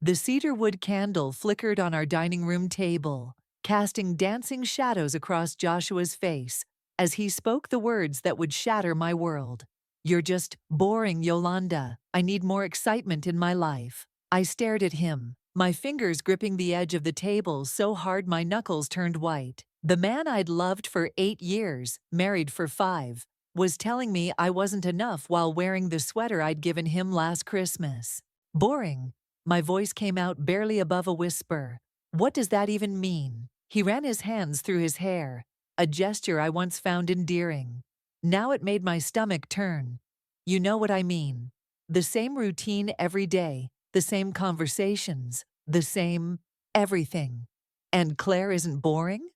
The cedar wood candle flickered on our dining room table, casting dancing shadows across Joshua's face as he spoke the words that would shatter my world. "You're just boring, Yolanda. I need more excitement in my life." I stared at him, my fingers gripping the edge of the table so hard my knuckles turned white. The man I'd loved for 8 years, married for 5, was telling me I wasn't enough while wearing the sweater I'd given him last Christmas. Boring. My voice came out barely above a whisper. What does that even mean? He ran his hands through his hair, a gesture I once found endearing. Now it made my stomach turn. You know what I mean. The same routine every day, the same conversations, the same everything. And Claire isn't boring?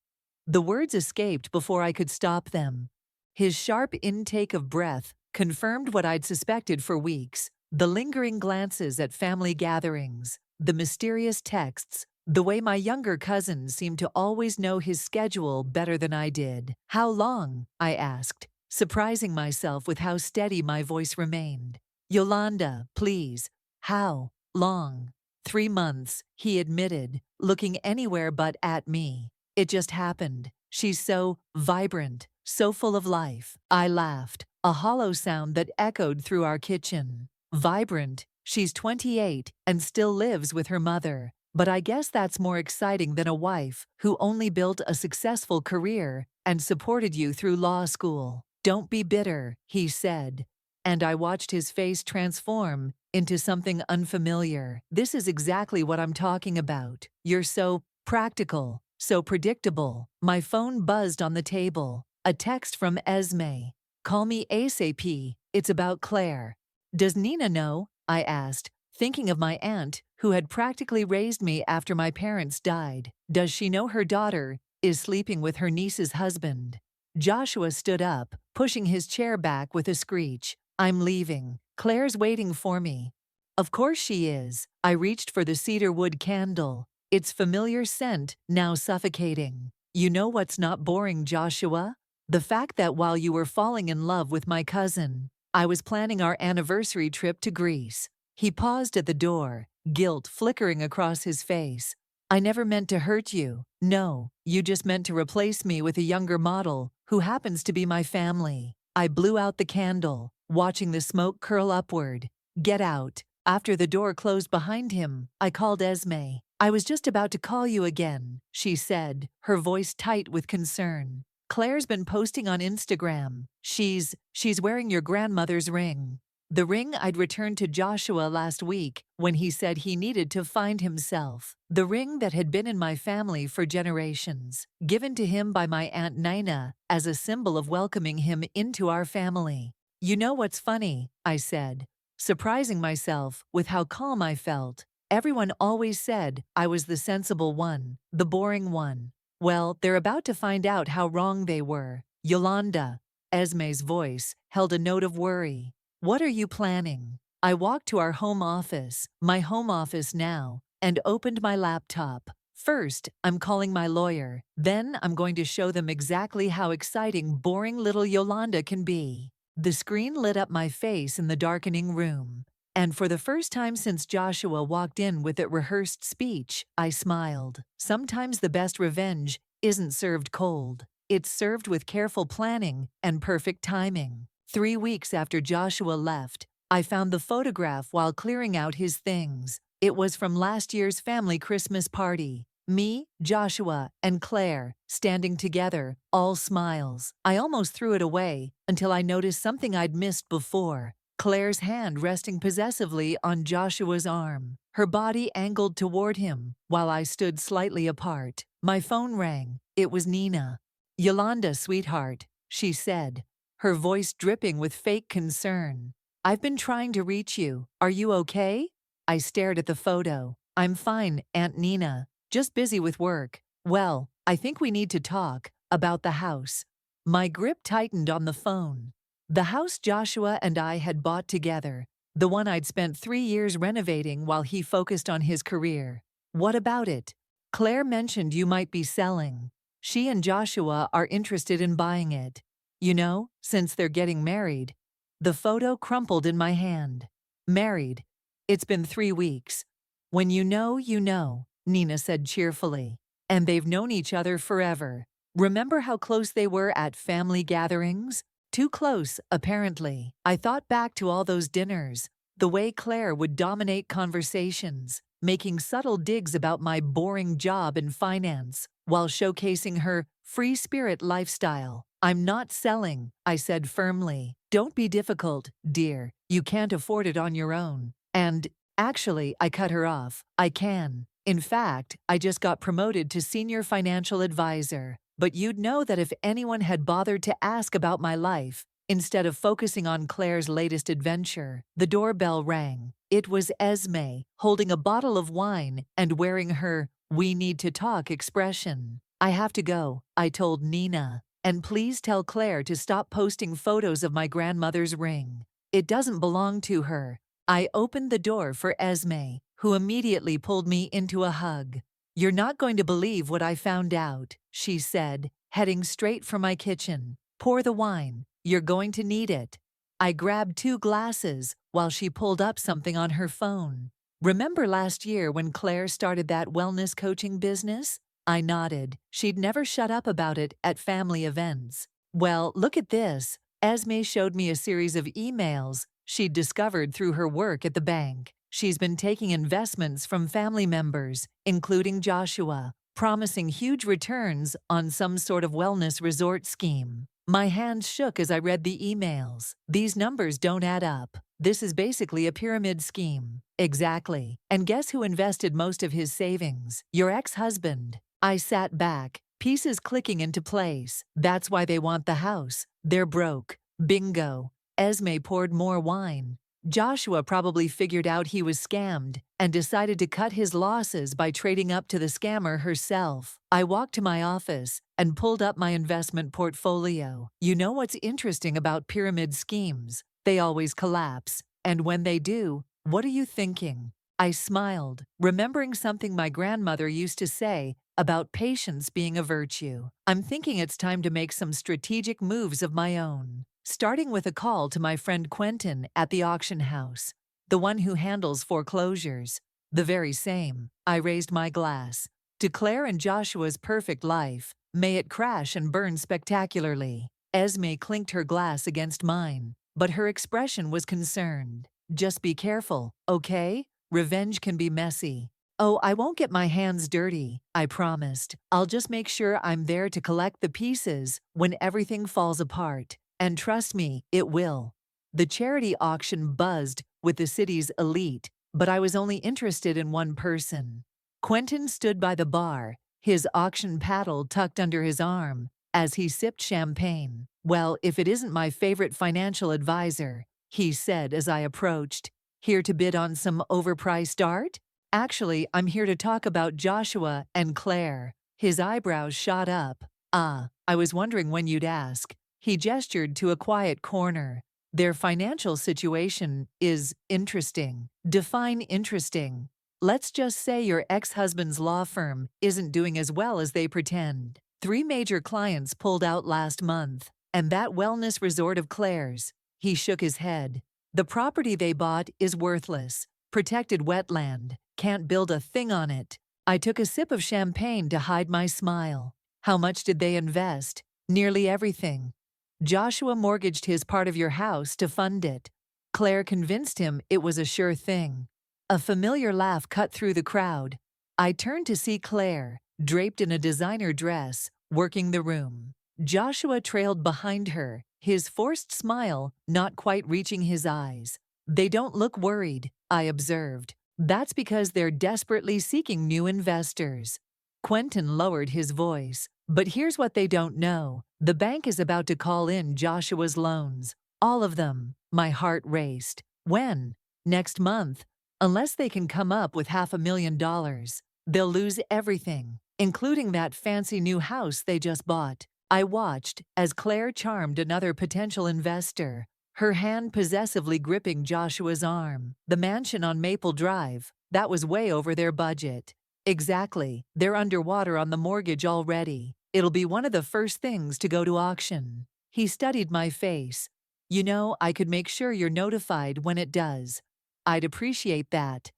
The words escaped before I could stop them. His sharp intake of breath confirmed what I'd suspected for weeks. The lingering glances at family gatherings, the mysterious texts, the way my younger cousins seemed to always know his schedule better than I did. "How long?" I asked, surprising myself with how steady my voice remained. "Yolanda, please. How long?" "3 months," he admitted, looking anywhere but at me. "It just happened. She's so vibrant, so full of life." I laughed, a hollow sound that echoed through our kitchen. Vibrant. She's 28 and still lives with her mother. But I guess that's more exciting than a wife who only built a successful career and supported you through law school. "Don't be bitter," he said. And I watched his face transform into something unfamiliar. "This is exactly what I'm talking about. You're so practical, so predictable." My phone buzzed on the table. A text from Esme. "Call me ASAP. It's about Claire." "Does Nina know?" I asked, thinking of my aunt, who had practically raised me after my parents died. "Does she know her daughter is sleeping with her niece's husband?" Joshua stood up, pushing his chair back with a screech. "I'm leaving. Claire's waiting for me." Of course she is. I reached for the cedar wood candle, its familiar scent now suffocating. "You know what's not boring, Joshua? The fact that while you were falling in love with my cousin, I was planning our anniversary trip to Greece." He paused at the door, guilt flickering across his face. "I never meant to hurt you. No, you just meant to replace me with a younger model who happens to be my family." I blew out the candle, watching the smoke curl upward. "Get out." After the door closed behind him, I called Esme. "I was just about to call you again," she said, her voice tight with concern. "Claire's been posting on Instagram. She's wearing your grandmother's ring." The ring I'd returned to Joshua last week when he said he needed to find himself. The ring that had been in my family for generations, given to him by my Aunt Nina as a symbol of welcoming him into our family. "You know what's funny?" I said, surprising myself with how calm I felt. "Everyone always said I was the sensible one, the boring one. Well, they're about to find out how wrong they were." "Yolanda," Esme's voice held a note of worry. "What are you planning?" I walked to our home office, my home office now, and opened my laptop. "First, I'm calling my lawyer. Then I'm going to show them exactly how exciting boring little Yolanda can be." The screen lit up my face in the darkening room. And for the first time since Joshua walked in with that rehearsed speech, I smiled. Sometimes the best revenge isn't served cold. It's served with careful planning and perfect timing. 3 weeks after Joshua left, I found the photograph while clearing out his things. It was from last year's family Christmas party. Me, Joshua, and Claire, standing together, all smiles. I almost threw it away until I noticed something I'd missed before. Claire's hand resting possessively on Joshua's arm, her body angled toward him, while I stood slightly apart. My phone rang. It was Nina. "Yolanda, sweetheart," she said, her voice dripping with fake concern. "I've been trying to reach you. Are you okay?" I stared at the photo. "I'm fine, Aunt Nina. Just busy with work." "Well, I think we need to talk about the house." My grip tightened on the phone. The house Joshua and I had bought together, the one I'd spent 3 years renovating while he focused on his career. "What about it?" "Claire mentioned you might be selling. She and Joshua are interested in buying it. You know, since they're getting married." The photo crumpled in my hand. "Married? It's been 3 weeks. When you know, Nina said cheerfully. And they've known each other forever. Remember how close they were at family gatherings? Too close, apparently. I thought back to all those dinners, the way Claire would dominate conversations, making subtle digs about my boring job in finance, while showcasing her free spirit lifestyle. I'm not selling, I said firmly. Don't be difficult, dear. You can't afford it on your own. And, actually, I cut her off. I can. In fact, I just got promoted to senior financial advisor. But you'd know that if anyone had bothered to ask about my life, instead of focusing on Claire's latest adventure, the doorbell rang. It was Esme, holding a bottle of wine and wearing her "we need to talk" expression. I have to go, I told Nina. And please tell Claire to stop posting photos of my grandmother's ring. It doesn't belong to her. I opened the door for Esme, who immediately pulled me into a hug. You're not going to believe what I found out, she said, heading straight for my kitchen. Pour the wine. You're going to need it. I grabbed 2 glasses while she pulled up something on her phone. Remember last year when Claire started that wellness coaching business? I nodded. She'd never shut up about it at family events. Well, look at this. Esme showed me a series of emails she'd discovered through her work at the bank. She's been taking investments from family members, including Joshua, promising huge returns on some sort of wellness resort scheme. My hands shook as I read the emails. These numbers don't add up. This is basically a pyramid scheme. Exactly. And guess who invested most of his savings? Your ex-husband. I sat back, pieces clicking into place. That's why they want the house. They're broke. Bingo. Esme poured more wine. Joshua probably figured out he was scammed and decided to cut his losses by trading up to the scammer herself. I walked to my office and pulled up my investment portfolio. You know what's interesting about pyramid schemes? They always collapse. And when they do, what are you thinking? I smiled, remembering something my grandmother used to say about patience being a virtue. I'm thinking it's time to make some strategic moves of my own. Starting with a call to my friend Quentin at the auction house, the one who handles foreclosures. The very same. I raised my glass. To Claire and Joshua's perfect life, may it crash and burn spectacularly. Esme clinked her glass against mine, but her expression was concerned. Just be careful, okay? Revenge can be messy. Oh, I won't get my hands dirty, I promised. I'll just make sure I'm there to collect the pieces when everything falls apart. And trust me, it will. The charity auction buzzed with the city's elite, but I was only interested in one person. Quentin stood by the bar, his auction paddle tucked under his arm, as he sipped champagne. Well, if it isn't my favorite financial advisor, he said as I approached. Here to bid on some overpriced art? Actually, I'm here to talk about Joshua and Claire. His eyebrows shot up. Ah, I was wondering when you'd ask. He gestured to a quiet corner. Their financial situation is interesting. Define interesting. Let's just say your ex-husband's law firm isn't doing as well as they pretend. 3 major clients pulled out last month. And that wellness resort of Claire's. He shook his head. The property they bought is worthless. Protected wetland. Can't build a thing on it. I took a sip of champagne to hide my smile. How much did they invest? Nearly everything. Joshua mortgaged his part of your house to fund it. Claire convinced him it was a sure thing. A familiar laugh cut through the crowd. I turned to see Claire, draped in a designer dress, working the room. Joshua trailed behind her, his forced smile not quite reaching his eyes. They don't look worried, I observed. That's because they're desperately seeking new investors. Quentin lowered his voice. But here's what they don't know. The bank is about to call in Joshua's loans. All of them. My heart raced. When? Next month. Unless they can come up with $500,000. They'll lose everything, including that fancy new house they just bought. I watched as Claire charmed another potential investor, her hand possessively gripping Joshua's arm. The mansion on Maple Drive, that was way over their budget. Exactly. They're underwater on the mortgage already. It'll be one of the first things to go to auction. He studied my face. You know, I could make sure you're notified when it does. I'd appreciate that.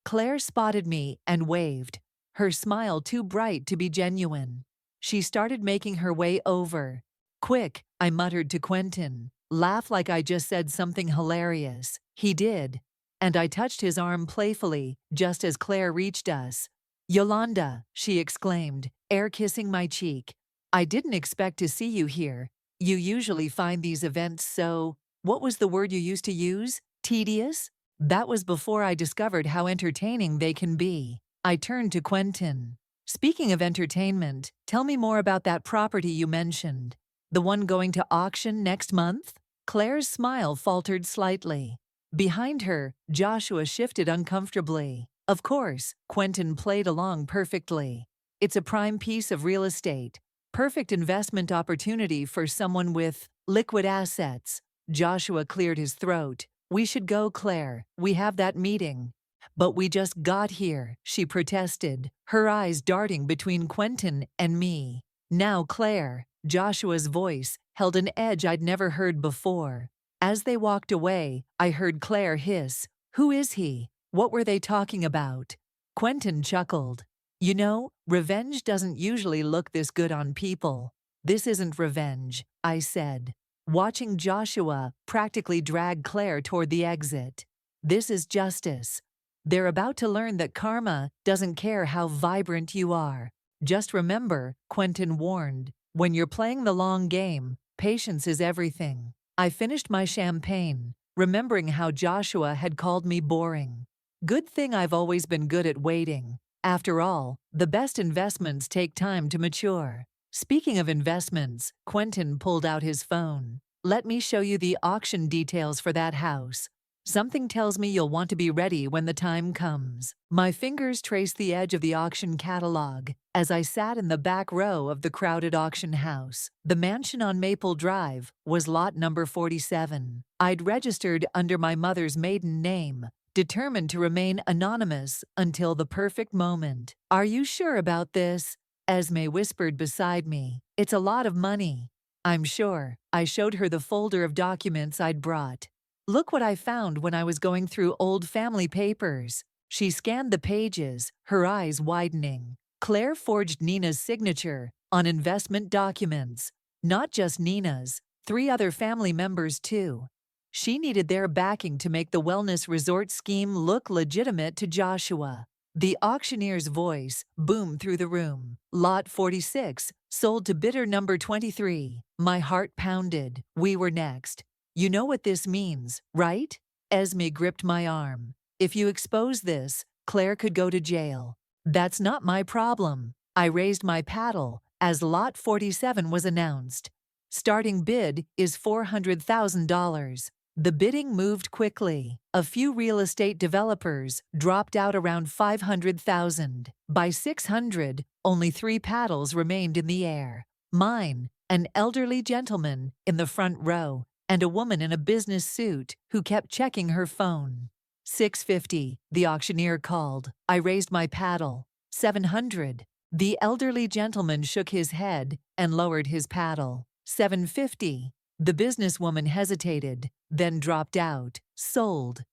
Claire spotted me and waved, her smile too bright to be genuine. She started making her way over. "Quick," I muttered to Quentin. "Laugh like I just said something hilarious." He did, and I touched his arm playfully just as Claire reached us. "Yolanda," she exclaimed, air-kissing my cheek. "I didn't expect to see you here. You usually find these events so— what was the word you used to use? Tedious?" That was before I discovered how entertaining they can be. I turned to Quentin. "Speaking of entertainment, tell me more about that property you mentioned. The one going to auction next month?" Claire's smile faltered slightly. Behind her, Joshua shifted uncomfortably. Of course, Quentin played along perfectly. "It's a prime piece of real estate. Perfect investment opportunity for someone with liquid assets." Joshua cleared his throat. "We should go, Claire. We have that meeting." "But we just got here," she protested, her eyes darting between Quentin and me. "Now, Claire." Joshua's voice held an edge I'd never heard before. As they walked away, I heard Claire hiss, "Who is he? What were they talking about?" Quentin chuckled. "You know, revenge doesn't usually look this good on people." "This isn't revenge," I said, watching Joshua practically drag Claire toward the exit. "This is justice. They're about to learn that karma doesn't care how vibrant you are. Just remember," Quentin warned, "when you're playing the long game, patience is everything." I finished my champagne, remembering how Joshua had called me boring. Good thing I've always been good at waiting. After all, the best investments take time to mature. Speaking of investments, Quentin pulled out his phone. "Let me show you the auction details for that house. Something tells me you'll want to be ready when the time comes." My fingers traced the edge of the auction catalog as I sat in the back row of the crowded auction house. The mansion on Maple Drive was lot number 47. I'd registered under my mother's maiden name, determined to remain anonymous until the perfect moment. "Are you sure about this?" Esme whispered beside me. "It's a lot of money." "I'm sure." I showed her the folder of documents I'd brought. "Look what I found when I was going through old family papers." She scanned the pages, her eyes widening. Claire forged Nina's signature on investment documents. Not just Nina's, 3 other family members too. She needed their backing to make the wellness resort scheme look legitimate to Joshua. The auctioneer's voice boomed through the room. "Lot 46, sold to bidder number 23. My heart pounded. We were next. "You know what this means, right?" Esme gripped my arm. "If you expose this, Claire could go to jail." "That's not my problem." I raised my paddle as Lot 47 was announced. "Starting bid is $400,000. The bidding moved quickly. A few real estate developers dropped out around $500,000. By $600, only 3 paddles remained in the air. Mine, an elderly gentleman in the front row, and a woman in a business suit who kept checking her phone. "650, the auctioneer called. I raised my paddle. "700. The elderly gentleman shook his head and lowered his paddle. "750. The businesswoman hesitated, then dropped out. "Sold.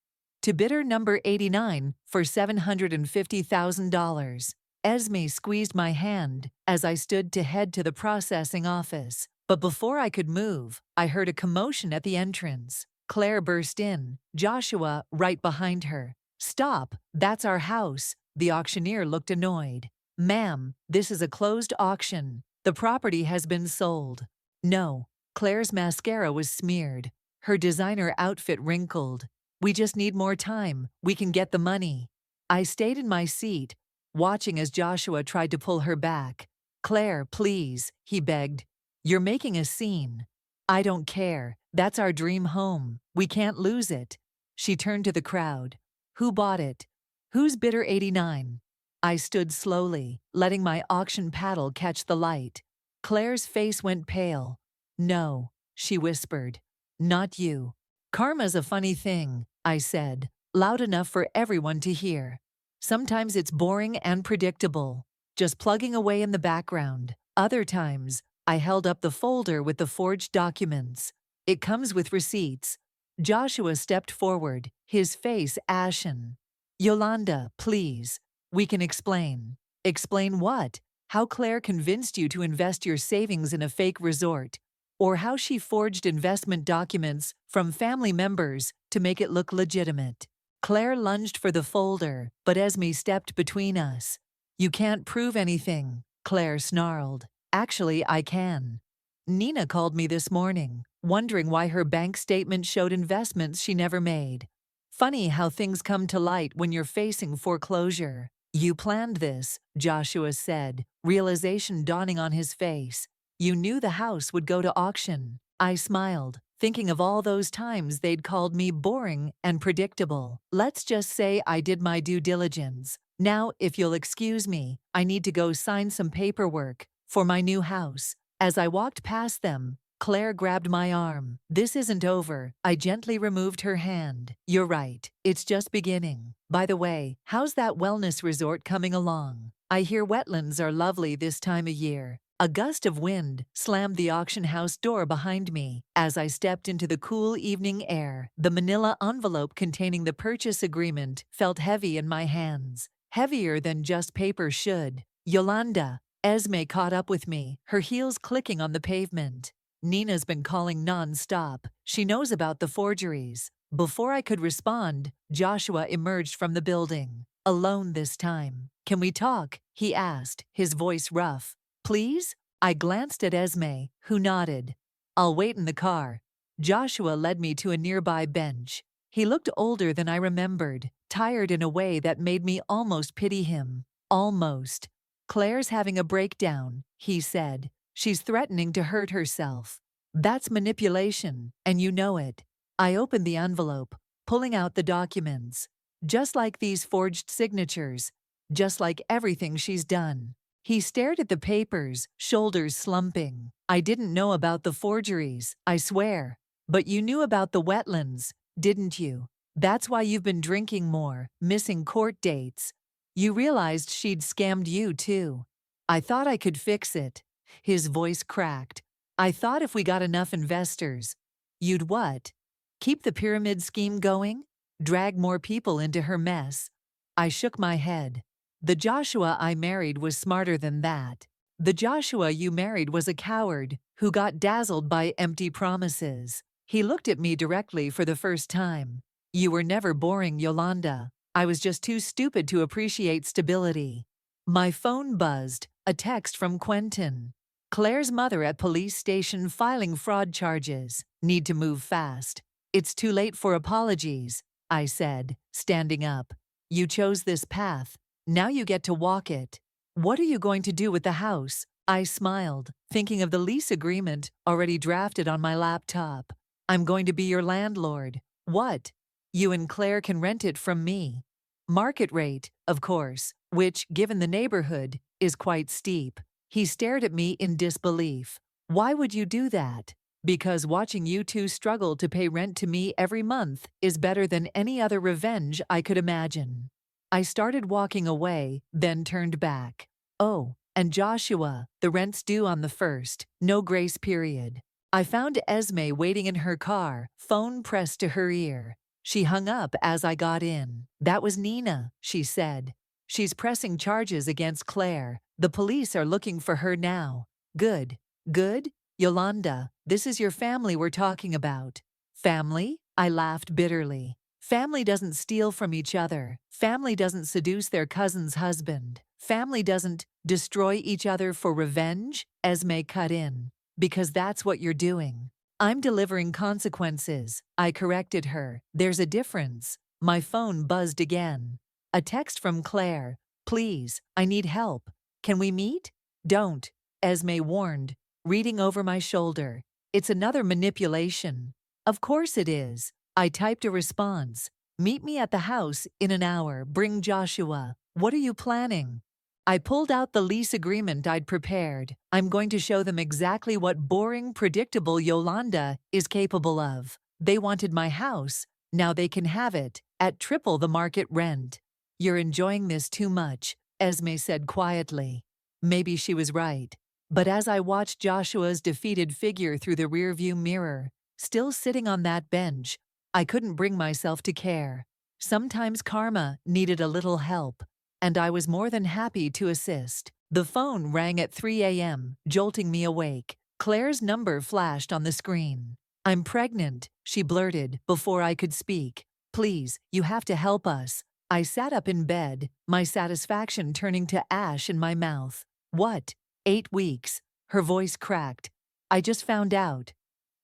To bidder number 89 for $750,000. Esme squeezed my hand as I stood to head to the processing office. But before I could move, I heard a commotion at the entrance. Claire burst in, Joshua right behind her. "Stop, that's our house." The auctioneer looked annoyed. "Ma'am, this is a closed auction. The property has been sold." "No." Claire's mascara was smeared. Her designer outfit wrinkled. "We just need more time. We can get the money." I stayed in my seat, watching as Joshua tried to pull her back. "Claire, please," he begged. "You're making a scene." "I don't care. That's our dream home. We can't lose it." She turned to the crowd. "Who bought it? Who's bidder 89? I stood slowly, letting my auction paddle catch the light. Claire's face went pale. "No," she whispered. "Not you." "Karma's a funny thing," I said, loud enough for everyone to hear. "Sometimes it's boring and predictable, just plugging away in the background. Other times, I held up the folder with the forged documents. It comes with receipts." Joshua stepped forward, his face ashen. Yolanda, please. We can explain. Explain what? How Claire convinced you to invest your savings in a fake resort, or how she forged investment documents from family members to make it look legitimate. Claire lunged for the folder, but Esme stepped between us. You can't prove anything, Claire snarled. Actually, I can. Nina called me this morning, wondering why her bank statement showed investments she never made. Funny how things come to light when you're facing foreclosure. You planned this, Joshua said, realization dawning on his face. You knew the house would go to auction. I smiled, thinking of all those times they'd called me boring and predictable. Let's just say I did my due diligence. Now, if you'll excuse me, I need to go sign some paperwork for my new house. As I walked past them, Claire grabbed my arm. This isn't over. I gently removed her hand. You're right. It's just beginning. By the way, how's that wellness resort coming along? I hear wetlands are lovely this time of year. A gust of wind slammed the auction house door behind me as I stepped into the cool evening air. The manila envelope containing the purchase agreement felt heavy in my hands. Heavier than just paper should. Yolanda. Esme caught up with me, her heels clicking on the pavement. Nina's been calling non-stop. She knows about the forgeries. Before I could respond, Joshua emerged from the building. Alone this time. Can we talk? He asked, his voice rough. Please? I glanced at Esme, who nodded. I'll wait in the car. Joshua led me to a nearby bench. He looked older than I remembered, tired in a way that made me almost pity him. Almost. Claire's having a breakdown, he said. She's threatening to hurt herself. That's manipulation, and you know it. I opened the envelope, pulling out the documents. Just like these forged signatures. Just like everything she's done. He stared at the papers, shoulders slumping. I didn't know about the forgeries, I swear. But you knew about the wetlands, didn't you? That's why you've been drinking more, missing court dates. You realized she'd scammed you, too. I thought I could fix it. His voice cracked. I thought if we got enough investors. You'd what? Keep the pyramid scheme going? Drag more people into her mess? I shook my head. The Joshua I married was smarter than that. The Joshua you married was a coward who got dazzled by empty promises. He looked at me directly for the first time. You were never boring, Yolanda. I was just too stupid to appreciate stability. My phone buzzed, a text from Quentin. Claire's mother at police station filing fraud charges. Need to move fast. It's too late for apologies, I said, standing up. You chose this path. Now you get to walk it. What are you going to do with the house? I smiled, thinking of the lease agreement already drafted on my laptop. I'm going to be your landlord. What? You and Claire can rent it from me. Market rate, of course, which, given the neighborhood, is quite steep. He stared at me in disbelief. Why would you do that? Because watching you two struggle to pay rent to me every month is better than any other revenge I could imagine. I started walking away, then turned back. Oh, and Joshua, the rent's due on the 1st, no grace period. I found Esme waiting in her car, phone pressed to her ear. She hung up as I got in. That was Nina, she said. She's pressing charges against Claire. The police are looking for her now. Good. Good? Yolanda, this is your family we're talking about. Family? I laughed bitterly. Family doesn't steal from each other. Family doesn't seduce their cousin's husband. Family doesn't destroy each other for revenge, Esme cut in. Because that's what you're doing. I'm delivering consequences. I corrected her. There's a difference. My phone buzzed again. A text from Claire. Please, I need help. Can we meet? Don't, Esme warned, reading over my shoulder. It's another manipulation. Of course it is. I typed a response. Meet me at the house in an hour. Bring Joshua. What are you planning? I pulled out the lease agreement I'd prepared. I'm going to show them exactly what boring, predictable Yolanda is capable of. They wanted my house. Now they can have it at triple the market rent. You're enjoying this too much, Esme said quietly. Maybe she was right. But as I watched Joshua's defeated figure through the rearview mirror, still sitting on that bench, I couldn't bring myself to care. Sometimes karma needed a little help, and I was more than happy to assist. The phone rang at 3 a.m., jolting me awake. Claire's number flashed on the screen. "I'm pregnant," she blurted before I could speak. "Please, you have to help us." I sat up in bed, my satisfaction turning to ash in my mouth. "What? 8 weeks?" Her voice cracked. "I just found out.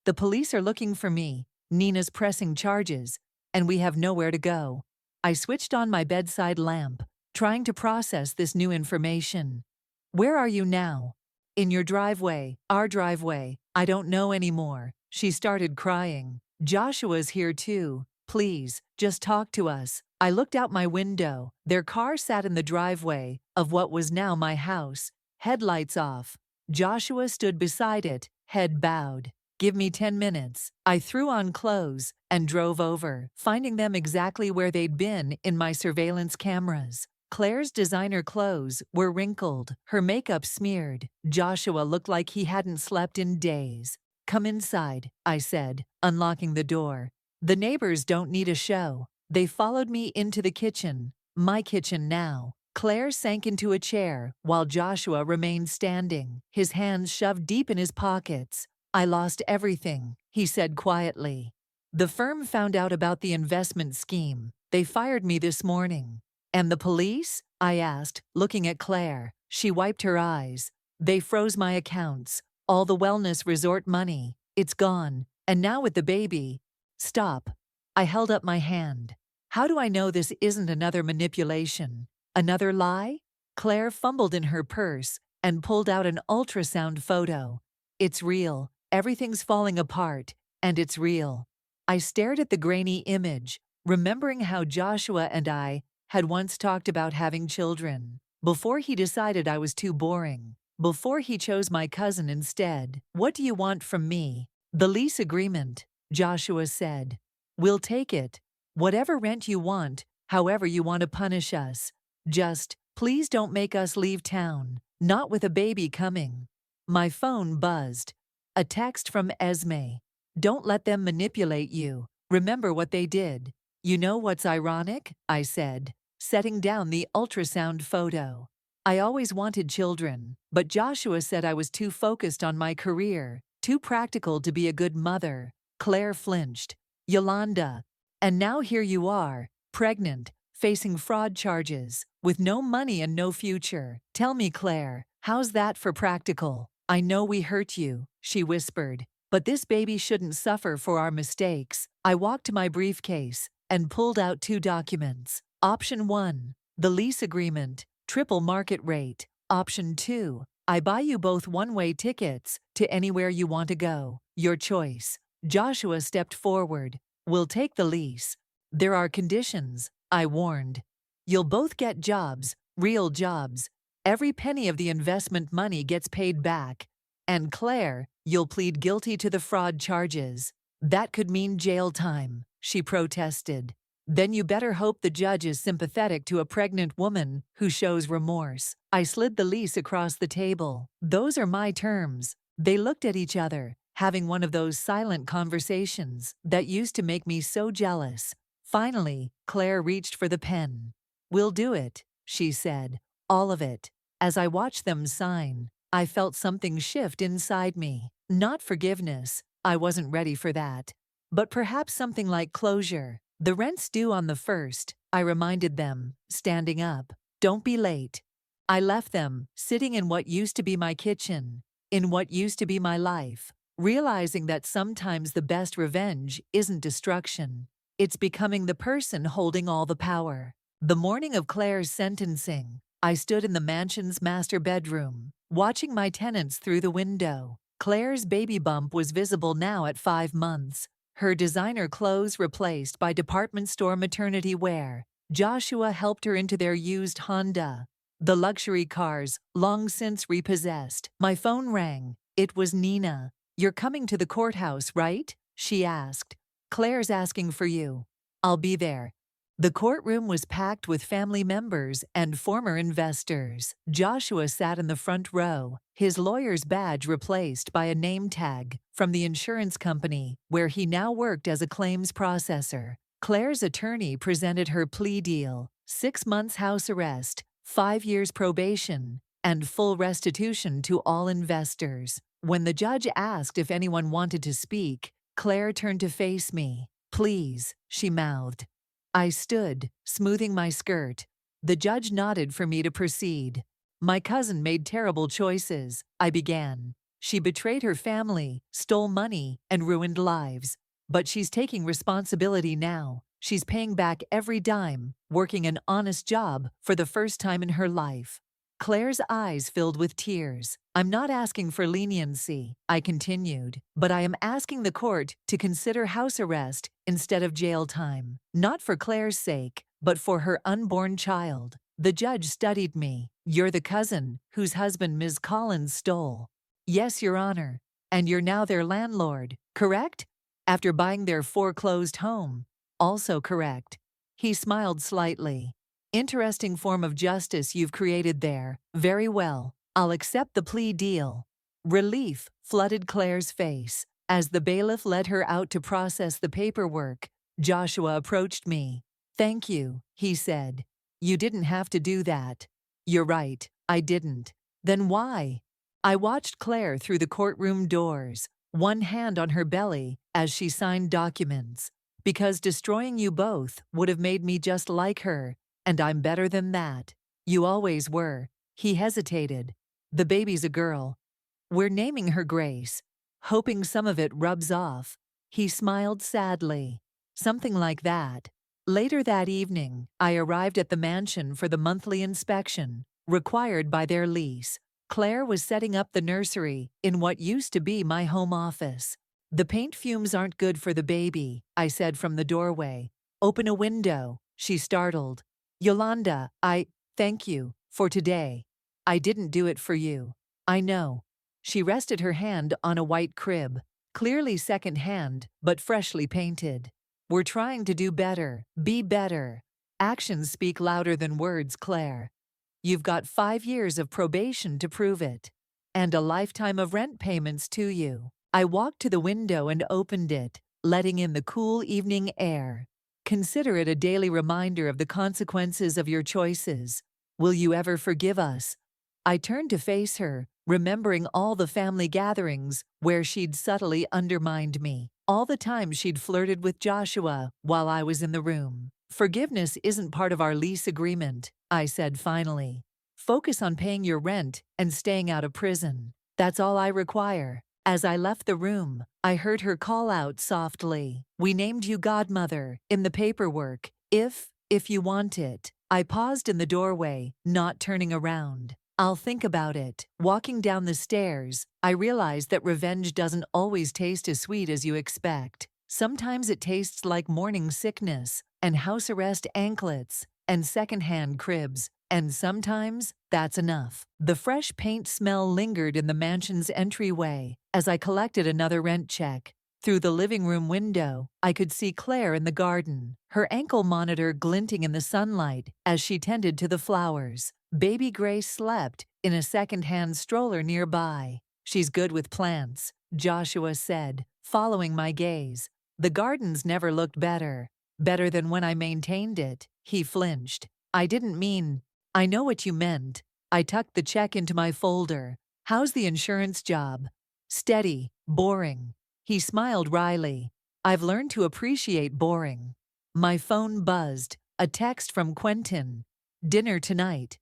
The police are looking for me. Nina's pressing charges, and we have nowhere to go." I switched on my bedside lamp, trying to process this new information. "Where are you now?" "In your driveway, our driveway. I don't know anymore." She started crying. "Joshua's here too. Please, just talk to us." I looked out my window. Their car sat in the driveway of what was now my house, headlights off. Joshua stood beside it, head bowed. "Give me 10 minutes." I threw on clothes and drove over, finding them exactly where they'd been in my surveillance cameras. Claire's designer clothes were wrinkled, her makeup smeared. Joshua looked like he hadn't slept in days. "Come inside," I said, unlocking the door. "The neighbors don't need a show." They followed me into the kitchen, my kitchen now. Claire sank into a chair while Joshua remained standing, his hands shoved deep in his pockets. "I lost everything," he said quietly. "The firm found out about the investment scheme. They fired me this morning." "And the police?" I asked, looking at Claire. She wiped her eyes. "They froze my accounts, all the wellness resort money. It's gone. And now with the baby." "Stop." I held up my hand. "How do I know this isn't another manipulation? Another lie?" Claire fumbled in her purse and pulled out an ultrasound photo. "It's real. Everything's falling apart, and it's real." I stared at the grainy image, remembering how Joshua and I had once talked about having children. Before he decided I was too boring. Before he chose my cousin instead. "What do you want from me?" "The lease agreement," Joshua said. "We'll take it. Whatever rent you want, however you want to punish us. Just, please don't make us leave town. Not with a baby coming." My phone buzzed. A text from Esme. "Don't let them manipulate you. Remember what they did." "You know what's ironic?" I said, setting down the ultrasound photo. "I always wanted children, but Joshua said I was too focused on my career, too practical to be a good mother." Claire flinched. "Yolanda. And now here you are, pregnant, facing fraud charges, with no money and no future. Tell me, Claire, how's that for practical?" "I know we hurt you," she whispered, "but this baby shouldn't suffer for our mistakes." I walked to my briefcase and pulled out 2 documents. Option 1, the lease agreement, triple market rate. Option 2, I buy you both one-way tickets to anywhere you want to go. Your choice. Joshua stepped forward. "We'll take the lease." "There are conditions," I warned. "You'll both get jobs, real jobs. Every penny of the investment money gets paid back. And Claire, you'll plead guilty to the fraud charges." "That could mean jail time," she protested. "Then you better hope the judge is sympathetic to a pregnant woman who shows remorse." I slid the lease across the table. "Those are my terms." They looked at each other, having one of those silent conversations that used to make me so jealous. Finally, Claire reached for the pen. "We'll do it," she said. "All of it." As I watched them sign, I felt something shift inside me. Not forgiveness, I wasn't ready for that. But perhaps something like closure. "The rent's due on the 1st, I reminded them, standing up. "Don't be late." I left them, sitting in what used to be my kitchen, in what used to be my life, realizing that sometimes the best revenge isn't destruction. It's becoming the person holding all the power. The morning of Claire's sentencing, I stood in the mansion's master bedroom, watching my tenants through the window. Claire's baby bump was visible now at 5 months, her designer clothes replaced by department store maternity wear. Joshua helped her into their used Honda, the luxury cars long since repossessed. My phone rang. It was Nina. "You're coming to the courthouse, right?" she asked. "Claire's asking for you." "I'll be there." The courtroom was packed with family members and former investors. Joshua sat in the front row, his lawyer's badge replaced by a name tag from the insurance company where he now worked as a claims processor. Claire's attorney presented her plea deal: 6 months house arrest, 5 years probation, and full restitution to all investors. When the judge asked if anyone wanted to speak, Claire turned to face me. "Please," she mouthed. I stood, smoothing my skirt. The judge nodded for me to proceed. "My cousin made terrible choices," I began. "She betrayed her family, stole money, and ruined lives. But she's taking responsibility now. She's paying back every dime, working an honest job for the first time in her life." Claire's eyes filled with tears. "I'm not asking for leniency," I continued, "but I am asking the court to consider house arrest instead of jail time. Not for Claire's sake, but for her unborn child." The judge studied me. "You're the cousin whose husband Ms. Collins stole." "Yes, Your Honor. And you're now their landlord, correct? After buying their foreclosed home." "Also correct." He smiled slightly. "Interesting form of justice you've created there. Very well. I'll accept the plea deal." Relief flooded Claire's face. As the bailiff led her out to process the paperwork, Joshua approached me. "Thank you," he said. "You didn't have to do that." "You're right, I didn't." "Then why?" I watched Claire through the courtroom doors, one hand on her belly as she signed documents. "Because destroying you both would have made me just like her, and I'm better than that." "You always were." He hesitated. "The baby's a girl. We're naming her Grace, hoping some of it rubs off." He smiled sadly. "Something like that." Later that evening, I arrived at the mansion for the monthly inspection, required by their lease. Claire was setting up the nursery in what used to be my home office. "The paint fumes aren't good for the baby," I said from the doorway. "Open a window." She startled. "Yolanda, thank you, for today. I didn't do it for you." "I know." She rested her hand on a white crib, clearly second-hand, but freshly painted. "We're trying to do better. Be better. Actions speak louder than words, Claire. You've got 5 years of probation to prove it. And a lifetime of rent payments to you." I walked to the window and opened it, letting in the cool evening air. "Consider it a daily reminder of the consequences of your choices. Will you ever forgive us?" I turned to face her, remembering all the family gatherings where she'd subtly undermined me, all the times she'd flirted with Joshua while I was in the room. "Forgiveness isn't part of our lease agreement," I said finally. "Focus on paying your rent and staying out of prison. That's all I require." As I left the room, I heard her call out softly, "We named you godmother in the paperwork, if you want it." I paused in the doorway, not turning around. "I'll think about it." Walking down the stairs, I realized that revenge doesn't always taste as sweet as you expect. Sometimes it tastes like morning sickness, and house arrest anklets, and secondhand cribs. And sometimes, that's enough. The fresh paint smell lingered in the mansion's entryway as I collected another rent check. Through the living room window, I could see Claire in the garden, her ankle monitor glinting in the sunlight as she tended to the flowers. Baby Grace slept in a second-hand stroller nearby. "She's good with plants," Joshua said, following my gaze. "The garden's never looked better." "Better than when I maintained it." He flinched. "I didn't mean—" "I know what you meant." I tucked the check into my folder. "How's the insurance job?" "Steady, boring." He smiled wryly. "I've learned to appreciate boring." My phone buzzed. A text from Quentin. "Dinner tonight."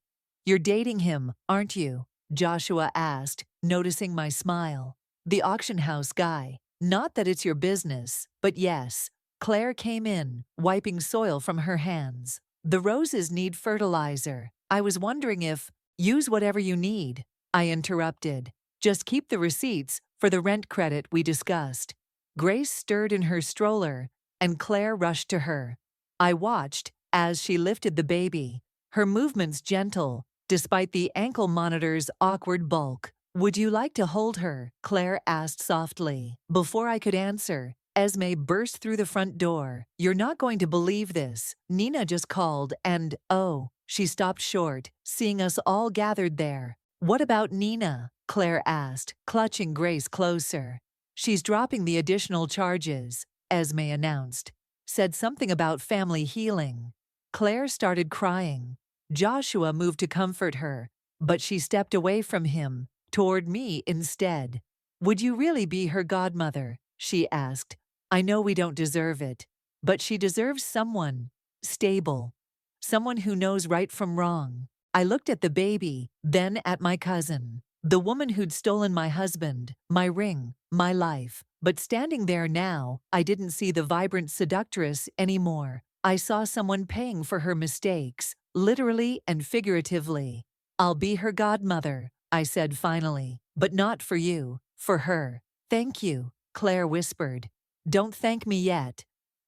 "You're dating him, aren't you?" Joshua asked, noticing my smile. "The auction house guy. Not that it's your business, but yes." Claire came in, wiping soil from her hands. "The roses need fertilizer. I was wondering if—" "Use whatever you need," I interrupted. "Just keep the receipts for the rent credit we discussed." Grace stirred in her stroller, and Claire rushed to her. I watched as she lifted the baby, her movements gentle, despite the ankle monitor's awkward bulk. "Would you like to hold her?" Claire asked softly. Before I could answer, Esme burst through the front door. "You're not going to believe this. Nina just called and, oh," she stopped short, seeing us all gathered there. "What about Nina?" Claire asked, clutching Grace closer. "She's dropping the additional charges," Esme announced. said something about family healing. Claire started crying. Joshua moved to comfort her, but she stepped away from him, toward me instead. Would you really be her godmother? She asked. I know we don't deserve it, but she deserves someone stable, someone who knows right from wrong. I looked at the baby, then at my cousin, the woman who'd stolen my husband, my ring, my life. But standing there now, I didn't see the vibrant seductress anymore. I saw someone paying for her mistakes, literally and figuratively. I'll be her godmother, I said finally, but not for you, for her. Thank you, Claire whispered. Don't thank me yet.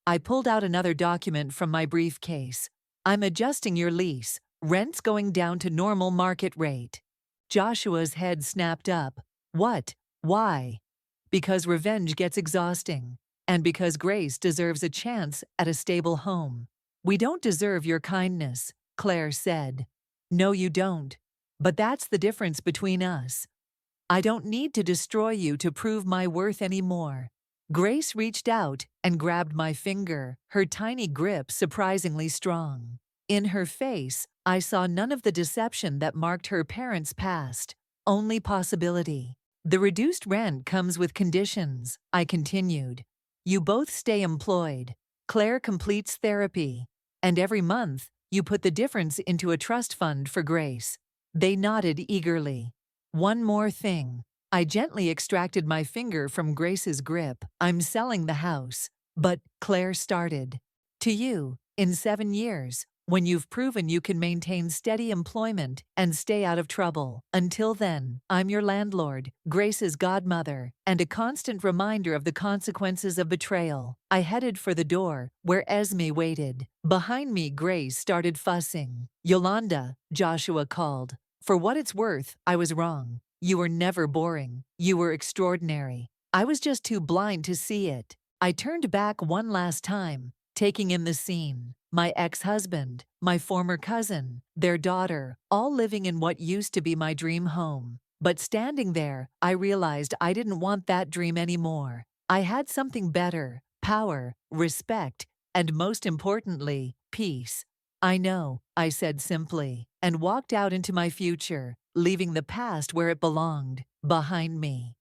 I pulled out another document from my briefcase. I'm adjusting your lease. Rent's going down to normal market rate. Joshua's head snapped up. What? Why? Because revenge gets exhausting, and because Grace deserves a chance at a stable home. We don't deserve your kindness, Claire said. No, you don't. But that's the difference between us. I don't need to destroy you to prove my worth anymore. Grace reached out and grabbed my finger, her tiny grip surprisingly strong. In her face, I saw none of the deception that marked her parents' past, only possibility. The reduced rent comes with conditions, I continued. You both stay employed. Claire completes therapy. And every month, you put the difference into a trust fund for Grace. They nodded eagerly. One more thing. I gently extracted my finger from Grace's grip. I'm selling the house. But, Claire started. To you, in 7 years, when you've proven you can maintain steady employment and stay out of trouble. Until then, I'm your landlord, Grace's godmother, and a constant reminder of the consequences of betrayal. I headed for the door, where Esme waited. Behind me, Grace started fussing. Yolanda, Joshua called. For what it's worth, I was wrong. You were never boring. You were extraordinary. I was just too blind to see it. I turned back one last time, taking in the scene. My ex-husband, my former cousin, their daughter, all living in what used to be my dream home. But standing there, I realized I didn't want that dream anymore. I had something better: power, respect, and most importantly, peace. I know, I said simply, and walked out into my future, leaving the past where it belonged, behind me.